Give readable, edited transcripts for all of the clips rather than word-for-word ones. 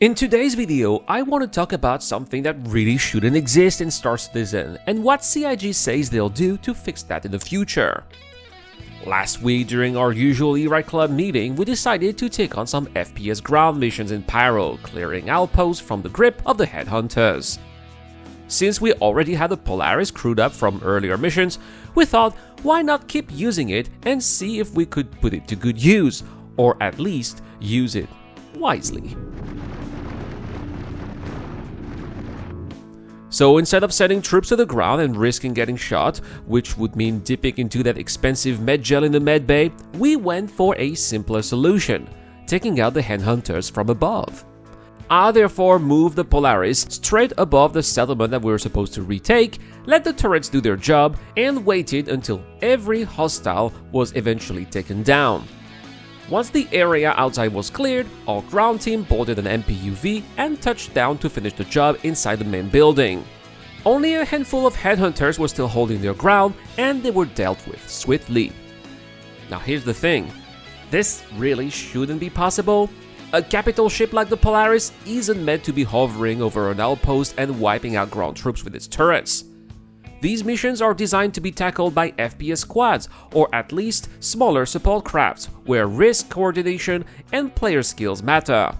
In today's video, I want to talk about something that really shouldn't exist in Star Citizen and what CIG says they'll do to fix that in the future. Last week during our usual E-Ride Club meeting, we decided to take on some FPS ground missions in Pyro, clearing outposts from the grip of the headhunters. Since we already had the Polaris crewed up from earlier missions, we thought why not keep using it and see if we could put it to good use, or at least use it wisely. So instead of sending troops to the ground and risking getting shot, which would mean dipping into that expensive med gel in the med bay, we went for a simpler solution, taking out the headhunters from above. I therefore moved the Polaris straight above the settlement that we were supposed to retake, let the turrets do their job, and waited until every hostile was eventually taken down. Once the area outside was cleared, our ground team boarded an MPUV and touched down to finish the job inside the main building. Only a handful of headhunters were still holding their ground, and they were dealt with swiftly. Now here's the thing, this really shouldn't be possible. A capital ship like the Polaris isn't meant to be hovering over an outpost and wiping out ground troops with its turrets. These missions are designed to be tackled by FPS squads, or at least smaller support crafts, where risk, coordination, and player skills matter.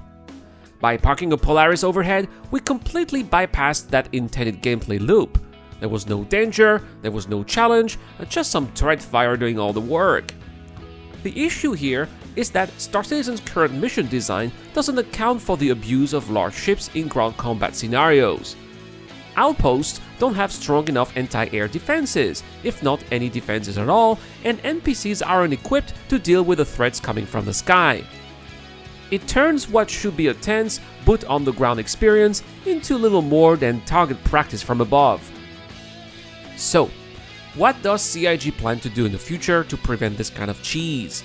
By parking a Polaris overhead, we completely bypassed that intended gameplay loop. There was no danger, there was no challenge, just some turret fire doing all the work. The issue here is that Star Citizen's current mission design doesn't account for the abuse of large ships in ground combat scenarios. Outposts don't have strong enough anti-air defenses, if not any defenses at all, and NPCs aren't equipped to deal with the threats coming from the sky. It turns what should be a tense, boot-on-the-ground experience into little more than target practice from above. So, what does CIG plan to do in the future to prevent this kind of cheese?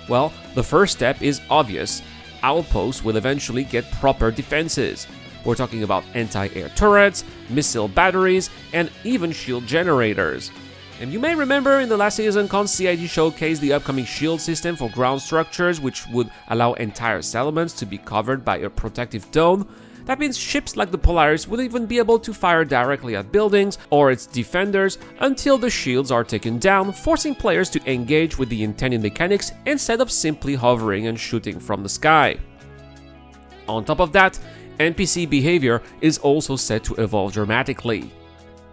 Well, the first step is obvious. Outposts will eventually get proper defenses. We're talking about anti-air turrets, missile batteries, and even shield generators. And you may remember in the last CitizenCon, CIG showcased the upcoming shield system for ground structures, which would allow entire settlements to be covered by a protective dome. That means ships like the Polaris would even be able to fire directly at buildings or its defenders until the shields are taken down, forcing players to engage with the intended mechanics instead of simply hovering and shooting from the sky. On top of that, NPC behavior is also set to evolve dramatically.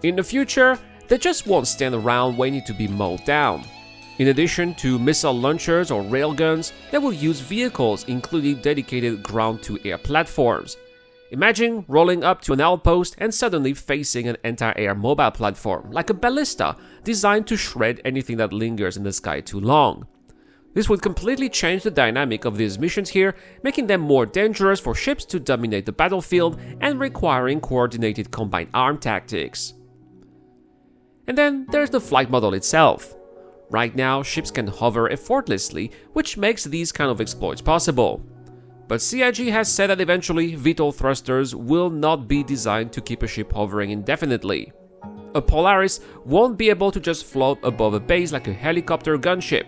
In the future, they just won't stand around waiting to be mowed down. In addition to missile launchers or railguns, they will use vehicles including dedicated ground-to-air platforms. Imagine rolling up to an outpost and suddenly facing an anti-air mobile platform, like a ballista designed to shred anything that lingers in the sky too long. This would completely change the dynamic of these missions here, making them more dangerous for ships to dominate the battlefield and requiring coordinated combined arm tactics. And then there's the flight model itself. Right now, ships can hover effortlessly, which makes these kind of exploits possible. But CIG has said that eventually, VTOL thrusters will not be designed to keep a ship hovering indefinitely. A Polaris won't be able to just float above a base like a helicopter gunship.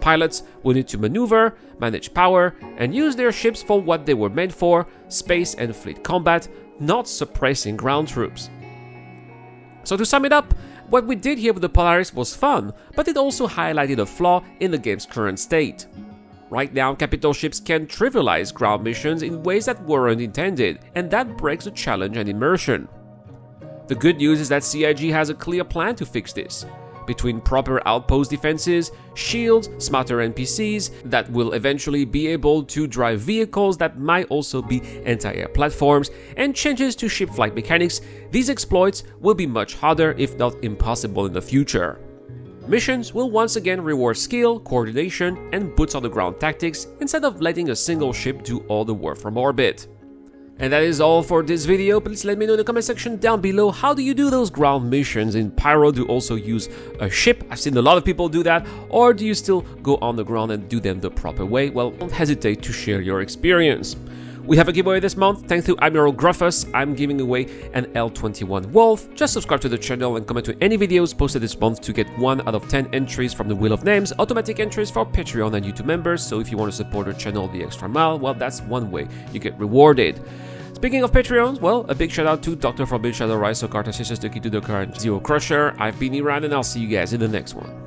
Pilots will need to maneuver, manage power, and use their ships for what they were meant for, space and fleet combat, not suppressing ground troops. So to sum it up, what we did here with the Polaris was fun, but it also highlighted a flaw in the game's current state. Right now, capital ships can trivialize ground missions in ways that weren't intended, and that breaks the challenge and immersion. The good news is that CIG has a clear plan to fix this. Between proper outpost defenses, shields, smarter NPCs that will eventually be able to drive vehicles that might also be anti-air platforms, and changes to ship flight mechanics, these exploits will be much harder if not impossible in the future. Missions will once again reward skill, coordination, and boots-on-the-ground tactics instead of letting a single ship do all the work from orbit. And that is all for this video. Please let me know in the comment section down below, how do you do those ground missions in Pyro? Do you also use a ship? I've seen a lot of people do that. Or do you still go on the ground and do them the proper way? Well, don't hesitate to share your experience. We have a giveaway this month. Thanks to Admiral Gruffus, I'm giving away an L21 Wolf. Just subscribe to the channel and comment to any videos posted this month to get 1 out of 10 entries from the Wheel of Names, automatic entries for Patreon and YouTube members. So if you want to support the channel the extra mile, well, that's one way you get rewarded. Speaking of Patreons, well, a big shout out to Dr. Forbid, Shadow Rise, Sokarta, Sisters, the Key to the Current, Zero Crusher. I've been Iran, and I'll see you guys in the next one.